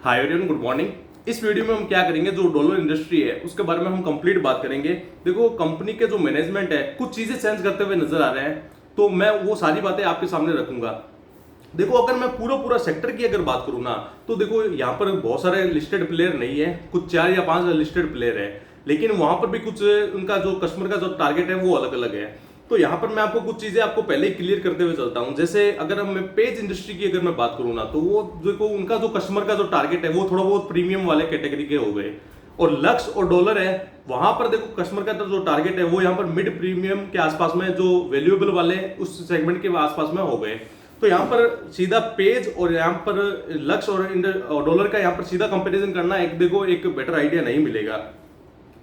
Hi everyone, good morning. इस video में हम क्या करेंगे, जो डॉलर इंडस्ट्री है उसके बारे में हम कंप्लीट बात करेंगे। देखो, कंपनी के जो मैनेजमेंट है कुछ चीजें चेंज करते हुए नजर आ रहे हैं, तो मैं वो सारी बातें आपके सामने रखूंगा। देखो, अगर मैं पूरा पूरा सेक्टर की अगर बात करूँ ना, तो देखो यहाँ पर बहुत सारे लिस्टेड प्लेयर नहीं है, कुछ 4 या 5 लिस्टेड प्लेयर है, लेकिन वहां पर भी कुछ उनका जो कस्टमर का जो टारगेट है वो अलग अलग है। तो यहाँ पर मैं आपको कुछ चीजें आपको पहले ही क्लियर करते हुए चलता हूँ। जैसे अगर मैं पेज इंडस्ट्री की अगर मैं बात करूँ ना, तो वो देखो उनका जो कस्टमर का जो टारगेट है वो थोड़ा बहुत प्रीमियम वाले कैटेगरी के हो गए। और लक्स और डॉलर है, वहां पर देखो कस्टमर का जो टारगेट है वो यहाँ पर मिड प्रीमियम के आसपास में, जो वैल्यूएबल वाले उस सेगमेंट के आसपास में हो गए। तो यहाँ पर सीधा पेज और यहाँ पर लक्स और डॉलर का यहाँ पर सीधा कंपैरिजन करना एक देखो एक बेटर आइडिया नहीं मिलेगा।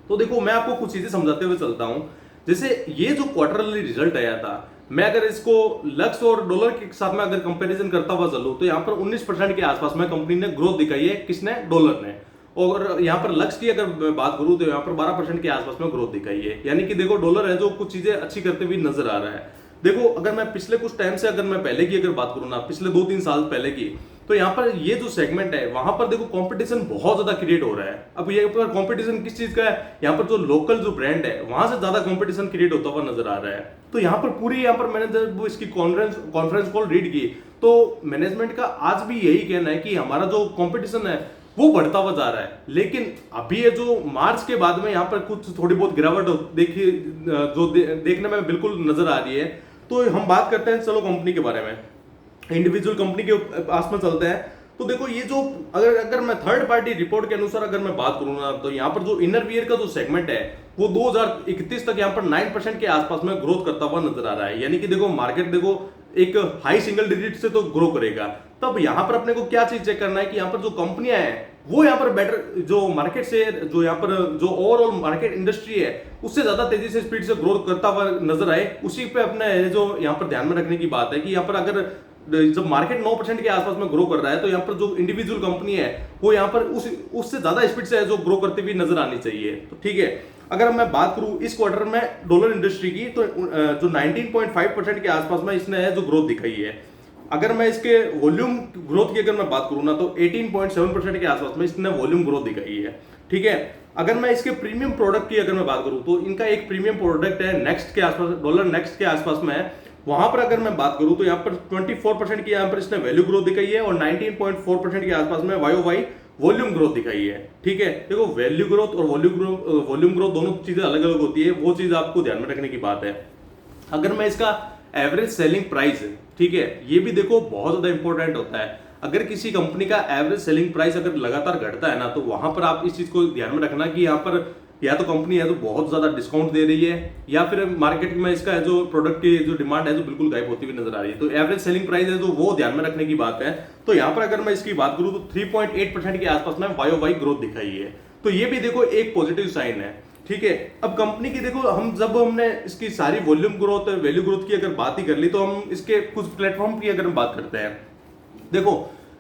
तो देखो, मैं आपको कुछ चीजें समझाते हुए चलता हूं। जैसे ये जो क्वार्टरली रिजल्ट आया था, मैं अगर इसको लक्स और डॉलर के साथ में अगर कंपैरिजन करता हुआ चलूं, तो यहाँ पर 19% के आसपास में कंपनी ने ग्रोथ दिखाई है। किसने? डॉलर ने। और यहाँ पर लक्स की अगर बात करूं तो यहाँ पर 12% के आसपास में ग्रोथ दिखाई है। यानी कि देखो, डॉलर है जो कुछ चीजें अच्छी करते हुए नजर आ रहा है। देखो, अगर मैं पिछले कुछ टाइम से अगर मैं पहले की अगर बात करूं ना, पिछले 2-3 साल पहले की, तो यहाँ पर ये जो सेगमेंट है वहां पर देखो कंपटीशन बहुत ज्यादा क्रिएट हो रहा है। अब ये पर कंपटीशन किस चीज का है? यहाँ पर जो लोकल जो ब्रांड है वहां से ज्यादा कंपटीशन क्रिएट होता हुआ नजर आ रहा है। तो यहाँ पर पूरी यहाँ पर मैंने जब वो इसकी कॉन्फ्रेंस कॉल रीड की, तो मैनेजमेंट का आज भी यही कहना है कि हमारा जो कंपटीशन है वो बढ़ता हुआ जा रहा है। लेकिन अभी ये जो मार्च के बाद में यहाँ पर कुछ थोड़ी बहुत गिरावट देखिए जो देखने में बिल्कुल नजर आ रही है। तो हम बात करते हैं, चलो कंपनी के बारे में, इंडिविजुअल कंपनी के पास में चलते हैं। तो देखो, ये जो अगर अगर मैं थर्ड पार्टी रिपोर्ट के अनुसार अगर मैं बात करूँ ना, तो यहाँ पर जो इनर वियर का जो सेगमेंट है वो 2031 तक यहाँ पर 9% के आसपास में ग्रोथ करता हुआ नजर आ रहा है। यानी कि देखो, मार्केट देखो एक हाई सिंगल डिजिट से तो ग्रो करेगा। तब यहाँ पर अपने को क्या चीज चेक करना है कि यहाँ पर जो कंपनियां हैं वो यहाँ पर बेटर जो मार्केट से, जो यहाँ पर जो ओवरऑल मार्केट इंडस्ट्री है उससे ज्यादा तेजी से स्पीड से ग्रोथ करता हुआ नजर आए। उसी पे अपने जो यहाँ पर ध्यान में रखने की बात है कि यहाँ पर अगर जब मार्केट 9% के आसपास में ग्रो कर रहा है, तो यहाँ पर जो इंडिविजुअल कंपनी है वो यहाँ पर उससे ज्यादा स्पीड से जो ग्रो करती हुई नजर आनी चाहिए। तो ठीक है, अगर मैं बात करूं इस क्वार्टर में डॉलर इंडस्ट्री की, तो जो 19.5% के आसपास में इसने जो ग्रोथ दिखाई है। अगर मैं इसके वॉल्यूम ग्रोथ की अगर मैं बात करूं ना, तो 18.7% के आसपास में इसने वॉल्यूम ग्रोथ दिखाई है। ठीक है, अगर मैं इसके प्रीमियम प्रोडक्ट की अगर मैं बात करूं, तो इनका एक प्रीमियम प्रोडक्ट है नेक्स्ट के आसपास, डॉलर नेक्स्ट के आसपास में है। वहां पर अगर मैं बात करूं तो यहाँ पर 24% की यहाँ पर इसने वैल्यू ग्रोथ दिखाई है और 19.4% के आसपास में वाई वॉल्यूम ग्रोथ दिखाई है। ठीक है, देखो वैल्यू ग्रोथ और वॉल्यूम ग्रोथ दोनों चीजें अलग अलग होती है, वो चीज आपको ध्यान में रखने की बात है। अगर मैं इसका एवरेज सेलिंग प्राइस, ठीक है, ये भी देखो बहुत ज्यादा इंपॉर्टेंट होता है। अगर किसी कंपनी का एवरेज सेलिंग प्राइस अगर लगातार घटता है ना, तो वहां पर आप इस चीज को ध्यान में रखना कि यहाँ पर या तो कंपनी है तो बहुत ज्यादा डिस्काउंट दे रही है, या फिर मार्केट में इसका जो प्रोडक्ट की जो डिमांड है जो बिल्कुल गायब होती हुई नजर आ रही है। तो एवरेज सेलिंग प्राइस है तो वो ध्यान में रखने की बात है। तो यहाँ पर अगर मैं इसकी बात करूं तो 3.8% के आसपास में वाई ग्रोथ दिखाई है। तो ये भी देखो एक पॉजिटिव साइन है। ठीक है, अब कंपनी की देखो, हमने इसकी सारी वॉल्यूम ग्रोथ वैल्यू ग्रोथ की अगर बात ही कर ली, तो हम इसके कुछ प्लेटफॉर्म की अगर हम बात करते हैं। देखो,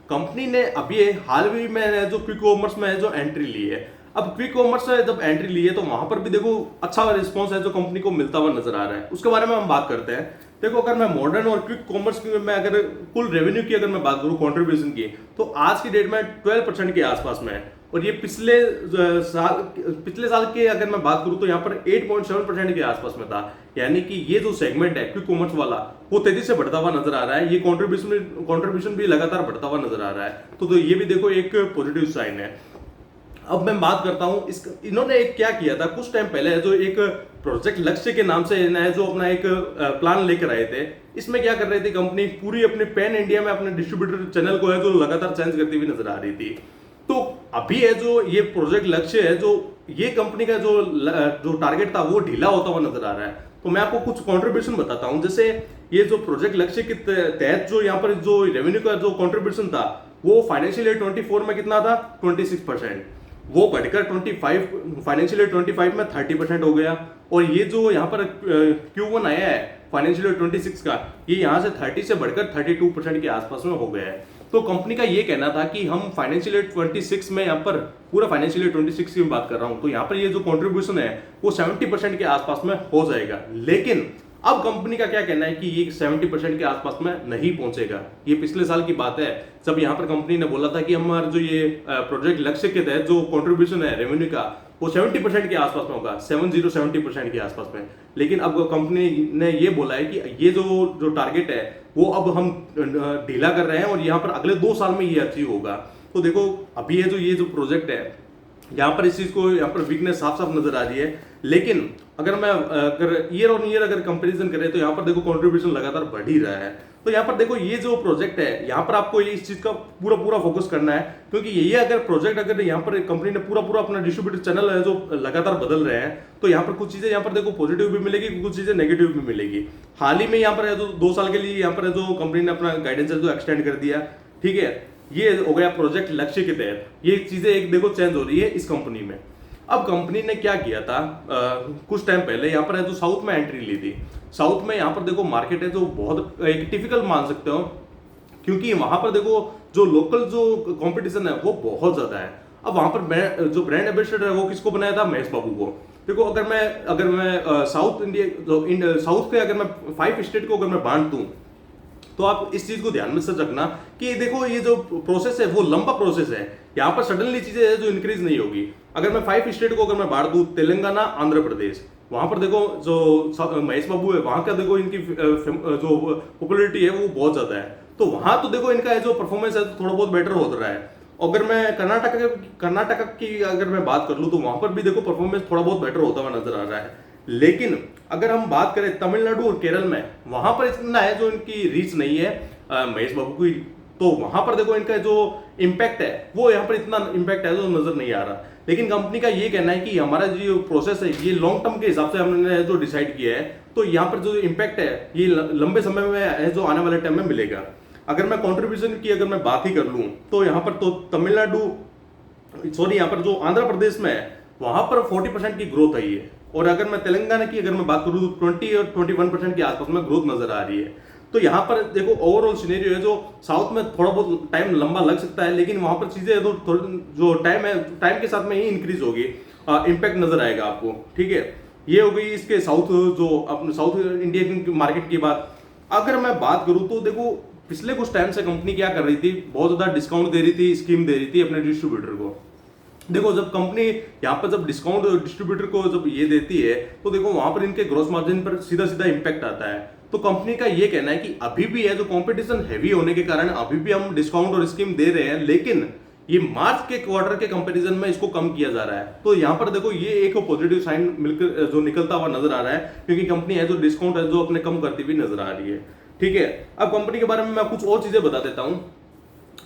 कंपनी ने अभी हाल ही में जो क्विक कॉमर्स में जो एंट्री ली है, अब क्विक कॉमर्स से जब एंट्री ली है तो वहां पर भी देखो अच्छा रिस्पॉन्स है जो कंपनी को मिलता हुआ नजर आ रहा है। उसके बारे में हम बात करते हैं। देखो, अगर मैं मॉडर्न और क्विक कॉमर्स की मैं अगर कुल रेवेन्यू की अगर मैं बात करूं कंट्रीब्यूशन की, तो आज की डेट में 12% के आसपास में है। और ये पिछले साल के अगर मैं बात करूं तो यहाँ पर 8.7% के आसपास में था। यानी कि ये जो सेगमेंट है क्विक कॉमर्स वाला वो तेजी से बढ़ता हुआ नजर आ रहा है। ये कंट्रीब्यूशन भी लगातार बढ़ता हुआ नजर आ रहा है। तो ये भी देखो एक पॉजिटिव साइन है। अब मैं बात करता हूं इन्होंने एक क्या किया था कुछ टाइम पहले, जो एक प्रोजेक्ट लक्ष्य के नाम से जो अपना एक प्लान लेकर आए थे। इसमें क्या कर रही थी कंपनी, पूरी अपने पैन इंडिया में अपने डिस्ट्रीब्यूटर चैनल को है जो लगातार चेंज करती हुई नजर आ रही थी। तो अभी है जो ये प्रोजेक्ट लक्ष्य है, जो ये कंपनी का जो टारगेट था वो ढीला होता हुआ नजर आ रहा है। तो मैं आपको कुछ कंट्रीब्यूशन बताता हूं। जैसे ये जो प्रोजेक्ट लक्ष्य के तहत जो यहाँ पर जो रेवेन्यू का जो कंट्रीब्यूशन था वो फाइनेंशियल ईयर 24 में कितना था? 26%। वो बढ़कर 25 फाइनेंशियल ईयर 25 में 30% हो गया। और ये जो यहाँ पर Q1 आया है फाइनेंशियल ईयर 26 का, ये यहाँ से 30 से बढ़कर 32% के आसपास में हो गया है। तो कंपनी का ये कहना था कि हम फाइनेंशियल ईयर 26 में, यहाँ पर पूरा फाइनेंशियल ईयर 26 की बात कर रहा हूँ, तो यहाँ पर ये जो कंट्रीब्यूशन है वो 70% के आसपास में हो जाएगा। लेकिन अब कंपनी का क्या कहना है कि ये 70% के आसपास में नहीं पहुंचेगा। ये पिछले साल की बात है, जब यहाँ पर कंपनी ने बोला था कि हमारा जो ये प्रोजेक्ट लक्ष्य के तहत जो कंट्रीब्यूशन है रेवेन्यू का वो 70% के आसपास में होगा, 70% के आसपास में। लेकिन अब कंपनी ने ये बोला है कि ये जो टारगेट है वो अब हम ढीला कर रहे हैं और यहाँ पर अगले 2 साल में ये अचीव होगा। तो देखो अभी ये जो प्रोजेक्ट है यहाँ पर इस चीज को यहाँ पर वीकनेस साफ साफ नजर आ रही है। लेकिन अगर ईयर ऑन ईयर अगर कंपैरिजन करें तो यहाँ पर देखो कंट्रीब्यूशन लगातार बढ़ ही रहा है। तो यहाँ पर देखो ये जो प्रोजेक्ट है यहाँ पर आपको इस चीज का पूरा फोकस करना है, क्योंकि ये अगर प्रोजेक्ट अगर यहाँ पर कंपनी ने पूरा अपना डिस्ट्रीब्यूटर चैनल है जो लगातार बदल रहे हैं, तो यहाँ पर कुछ चीजें यहाँ पर देखो पॉजिटिव भी मिलेगी, कुछ चीजें नेगेटिव भी मिलेगी। हाल ही में यहाँ पर है जो 2 साल के लिए यहाँ पर जो कंपनी ने अपना गाइडेंस है जो एक्सटेंड कर दिया, ठीक है, ये हो गया प्रोजेक्ट लक्ष्य के तहत। ये चीजें एक देखो चेंज हो रही है इस कंपनी में। अब कंपनी ने क्या किया था, कुछ टाइम पहले यहाँ पर है जो साउथ में एंट्री ली थी। साउथ में यहाँ पर देखो मार्केट है जो बहुत एक टिपिकल मान सकते हो, क्योंकि वहां पर देखो जो लोकल जो कंपटीशन है वो बहुत ज्यादा है। अब वहां पर जो ब्रांड एम्बेसडर है वो किसको बनाया था, महेश बाबू को। देखो अगर मैं साउथ इंडिया साउथ के अगर मैं 5 स्टेट को अगर मैं बांट दूं तो आप इस चीज को ध्यान में से रखना कि देखो ये जो प्रोसेस है वो लंबा प्रोसेस है। यहाँ पर सडनली चीजें है जो इंक्रीज नहीं होगी। अगर मैं 5 स्टेट को अगर मैं बांट दूं, तेलंगाना, आंध्र प्रदेश, वहां पर देखो जो महेश बाबू है वहां का देखो इनकी जो पॉपुलरिटी है वो बहुत ज्यादा है। तो वहां तो देखो इनका जो परफॉर्मेंस है तो थोड़ा बहुत बेटर हो रहा है। अगर मैं कर्नाटक की अगर मैं बात कर लूं तो वहां पर भी देखो परफॉर्मेंस थोड़ा बहुत बेटर होता हुआ नजर आ रहा है। लेकिन अगर हम बात करें तमिलनाडु और केरल में, वहां पर इतना है जो इनकी रीच नहीं है महेश बाबू की। तो वहां पर देखो इनका जो इम्पैक्ट है वो यहाँ पर इतना इम्पैक्ट है जो नजर नहीं आ रहा। लेकिन कंपनी का ये कहना है कि हमारा जो प्रोसेस है ये लॉन्ग टर्म के हिसाब से हमने जो डिसाइड किया है, तो यहाँ पर जो इम्पैक्ट है ये लंबे समय में है जो आने वाले टाइम में मिलेगा। अगर मैं कंट्रीब्यूशन की अगर मैं बात ही कर लूं तो यहाँ पर तो यहाँ पर जो आंध्र प्रदेश में है वहां पर 40% की ग्रोथ आई है। और अगर मैं तेलंगाना की अगर मैं बात करूं तो 20 और 21% के आसपास में ग्रोथ नजर आ रही है। तो यहाँ पर देखो ओवरऑल सिनेरियो है जो साउथ में थोड़ा बहुत टाइम लंबा लग सकता है, लेकिन वहां पर चीजें तो जो टाइम है टाइम के साथ में ही इंक्रीज होगी, इम्पैक्ट नजर आएगा आपको, ठीक है। ये हो गई इसके साउथ जो अपने साउथ इंडियन मार्केट की बात। अगर मैं बात करूं तो देखो पिछले कुछ टाइम से कंपनी क्या कर रही थी, बहुत ज्यादा डिस्काउंट दे रही थी, स्कीम दे रही थी अपने डिस्ट्रीब्यूटर को। देखो जब कंपनी यहाँ पर जब डिस्काउंट डिस्ट्रीब्यूटर को जब ये देती है तो देखो वहां पर इनके ग्रॉस मार्जिन पर सीधा सीधा इंपैक्ट आता है। तो कंपनी का ये कहना है कि अभी भी है जो कंपटीशन हैवी होने के कारण अभी भी हम डिस्काउंट और स्कीम दे रहे हैं, लेकिन ये मार्च के क्वार्टर के कंपैरिजन में इसको कम किया जा रहा है। तो यहाँ पर देखो ये एक पॉजिटिव साइन मिलकर जो निकलता हुआ नजर आ रहा है, क्योंकि कंपनी है जो डिस्काउंट है जो अपने कम करती हुई नजर आ रही है, ठीक है। अब कंपनी के बारे में मैं कुछ और चीजें बता देता हूं।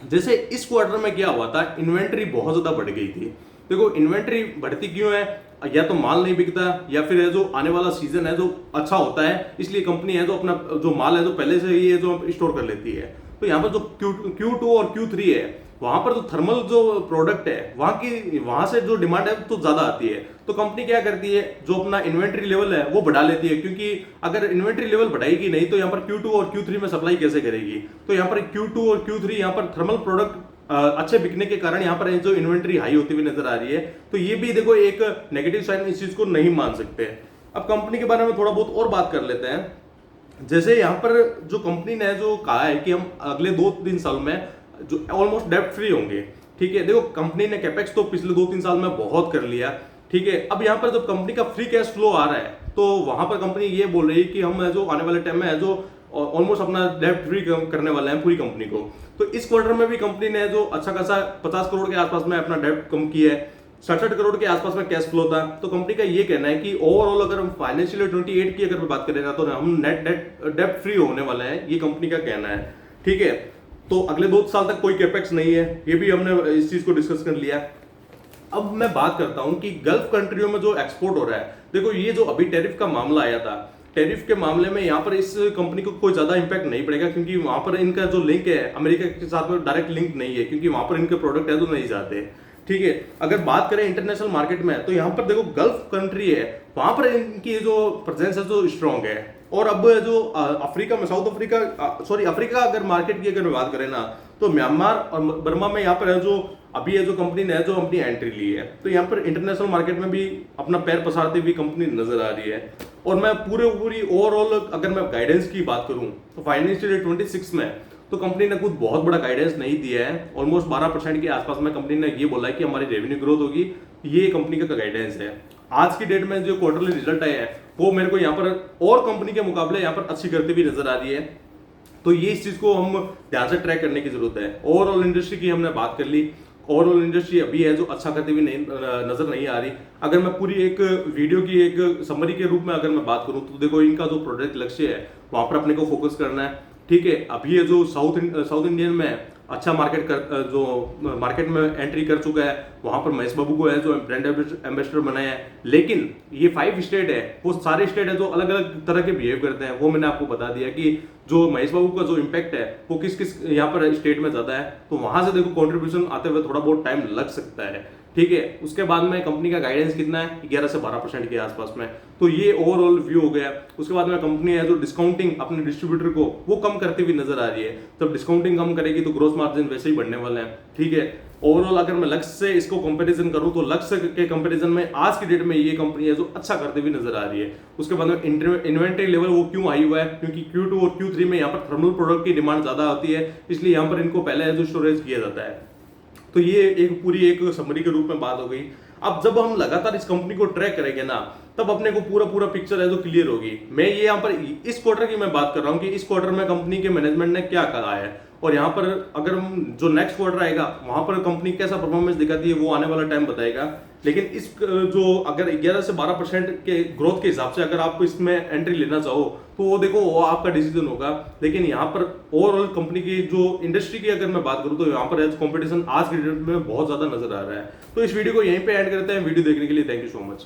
जैसे इस क्वार्टर में क्या हुआ था, इन्वेंट्री बहुत ज्यादा बढ़ गई थी। देखो इन्वेंट्री बढ़ती क्यों है, या तो माल नहीं बिकता या फिर है जो आने वाला सीजन है जो अच्छा होता है, इसलिए कंपनी है जो अपना जो माल है जो पहले से ही है जो स्टोर कर लेती है। तो यहाँ पर जो Q2 और Q3 है वहां पर जो थर्मल जो प्रोडक्ट है वहां से जो डिमांड है तो ज्यादा आती है। तो कंपनी क्या करती है, जो अपना इन्वेंट्री लेवल है वो बढ़ा लेती है, क्योंकि अगर इन्वेंट्री लेवल बढ़ाएगी नहीं तो यहाँ पर Q2 और Q3 में सप्लाई कैसे करेगी। तो यहाँ पर Q2 और Q3 यहाँ पर थर्मल प्रोडक्ट अच्छे बिकने के कारण यहाँ पर जो इन्वेंट्री हाई होती हुई नजर आ रही है। तो ये भी देखो एक नेगेटिव साइन, इस चीज को नहीं मान सकते। अब कंपनी के बारे में थोड़ा बहुत और बात कर लेते हैं। जैसे यहाँ पर जो कंपनी ने जो कहा है कि हम अगले 2-3 साल में जो ऑलमोस्ट डेब्ट फ्री होंगे, ठीक है। देखो कंपनी ने कैपेक्स तो पिछले 2-3 साल में बहुत कर लिया, ठीक है। अब यहाँ पर जब कंपनी का फ्री कैश फ्लो आ रहा है तो वहां पर कंपनी ये बोल रही है कि हम जो आने वाले टाइम में है जो ऑलमोस्ट अपना डेब्ट फ्री करने वाले हैं पूरी कंपनी को। तो इस क्वार्टर में भी कंपनी ने जो अच्छा खासा 50 करोड़ के आसपास में अपना डेब्ट कम किया है, 67 करोड़ के आसपास में कैश फ्लो था। तो कंपनी का ये कहना है कि ओवरऑल अगर हम फाइनेंशियल 28 की अगर बात करें ना तो हम नेट डेब्ट फ्री होने वाले हैं, ये कंपनी का कहना है, ठीक है। तो अगले 2 साल तक कोई कैपेक्स नहीं है, ये भी हमने इस चीज को डिस्कस कर लिया। अब मैं बात करता हूं कि गल्फ कंट्रियों में जो एक्सपोर्ट हो रहा है, देखो ये जो अभी टैरिफ का मामला आया था, टैरिफ के मामले में यहाँ पर इस कंपनी को कोई ज्यादा इंपैक्ट नहीं पड़ेगा, क्योंकि वहां पर इनका जो लिंक है अमेरिका के साथ में डायरेक्ट लिंक नहीं है, क्योंकि वहां पर इनके प्रोडक्ट है तो नहीं जाते, ठीक है। अगर बात करें इंटरनेशनल मार्केट में तो यहाँ पर देखो गल्फ कंट्री है, वहां पर इनकी जो प्रेजेंस है जो स्ट्रॉन्ग है। और अब जो अफ्रीका में अफ्रीका अगर मार्केट की अगर बात करें ना तो म्यांमार और बर्मा में यहाँ पर है जो अभी है जो कंपनी ने जो अपनी एंट्री ली है। तो यहाँ पर इंटरनेशनल मार्केट में भी अपना पैर पसारती हुई कंपनी नजर आ रही है। और मैं पूरी ओवरऑल अगर मैं गाइडेंस की बात करूं तो फाइनेंशियल ईयर 26 में तो कंपनी ने कुछ बहुत बड़ा गाइडेंस नहीं दिया है। ऑलमोस्ट 12% के आसपास में कंपनी ने ये बोला है कि हमारी रेवेन्यू ग्रोथ होगी, ये कंपनी का गाइडेंस है। आज की डेट में जो क्वार्टरली रिजल्ट आए हैं वो मेरे को यहाँ पर और कंपनी के मुकाबले यहाँ पर अच्छी करती हुई नजर आ रही है। तो ये इस चीज को हम ध्यान से ट्रैक करने की जरूरत है। ओवरऑल इंडस्ट्री की हमने बात कर ली, ओवरऑल इंडस्ट्री अभी है जो अच्छा करती हुई नजर नहीं आ रही। अगर मैं पूरी एक वीडियो की एक समरी के रूप में अगर मैं बात करूं तो देखो इनका जो प्रोडक्ट लक्ष्य है वहां पर अपने को फोकस करना है। ठीक है, अभी ये जो साउथ इंडियन में अच्छा जो मार्केट में एंट्री कर चुका है, वहां पर महेश बाबू को है जो ब्रांड एम्बेसडर बनाया है। लेकिन ये 5 स्टेट है, वो सारे स्टेट है जो अलग अलग तरह के बिहेव करते हैं। वो मैंने आपको बता दिया कि जो महेश बाबू का जो इम्पैक्ट है वो किस किस यहाँ पर स्टेट में ज्यादा है। तो वहां से देखो कॉन्ट्रीब्यूशन आते हुए थोड़ा बहुत टाइम लग सकता है। ठीक है, उसके बाद में कंपनी का गाइडेंस कितना है, 11 से 12% के आसपास में। तो ये ओवरऑल व्यू हो गया। उसके बाद में कंपनी है जो डिस्काउंटिंग अपने डिस्ट्रीब्यूटर को वो कम करती हुई नजर आ रही है। जब डिस्काउंटिंग कम करेगी तो ग्रोस मार्जिन वैसे ही बढ़ने वाले हैं। ठीक है, ओवरऑल अगर मैं लक्ष्य से इसको कंपैरिजन करूं तो लक्ष्य के कंपैरिजन में आज की डेट में ये कंपनी है जो अच्छा करती हुई नजर आ रही है। उसके बाद में इन्वेंट्री लेवल वो क्यों हाई हुआ है, क्योंकि Q2 और Q3 में यहाँ पर थर्मल प्रोडक्ट की डिमांड ज्यादा होती है, इसलिए यहाँ पर इनको पहले जो स्टोरेज किया जाता है। तो ये एक पूरी एक समरी के रूप में बात हो गई। अब जब हम लगातार इस कंपनी को ट्रैक करेंगे ना, तब अपने को पूरा पिक्चर है जो क्लियर होगी। मैं ये यहाँ पर इस क्वार्टर की मैं बात कर रहा हूँ कि इस क्वार्टर में कंपनी के मैनेजमेंट ने क्या कहा है, और यहाँ पर अगर हम जो नेक्स्ट क्वार्टर आएगा वहां पर कंपनी कैसा परफॉर्मेंस दिखाती है वो आने वाला टाइम बताएगा। लेकिन इस जो अगर 11 से 12% के ग्रोथ के हिसाब से अगर आप इसमें एंट्री लेना चाहो तो वो देखो वो आपका डिसीजन होगा। लेकिन यहाँ पर ओवरऑल कंपनी की जो इंडस्ट्री की अगर मैं बात करूँ तो यहाँ पर कंपटीशन आज के डेट में बहुत ज्यादा नजर आ रहा है। तो इस वीडियो को यहीं पे एंड करते हैं। वीडियो देखने के लिए थैंक यू सो मच।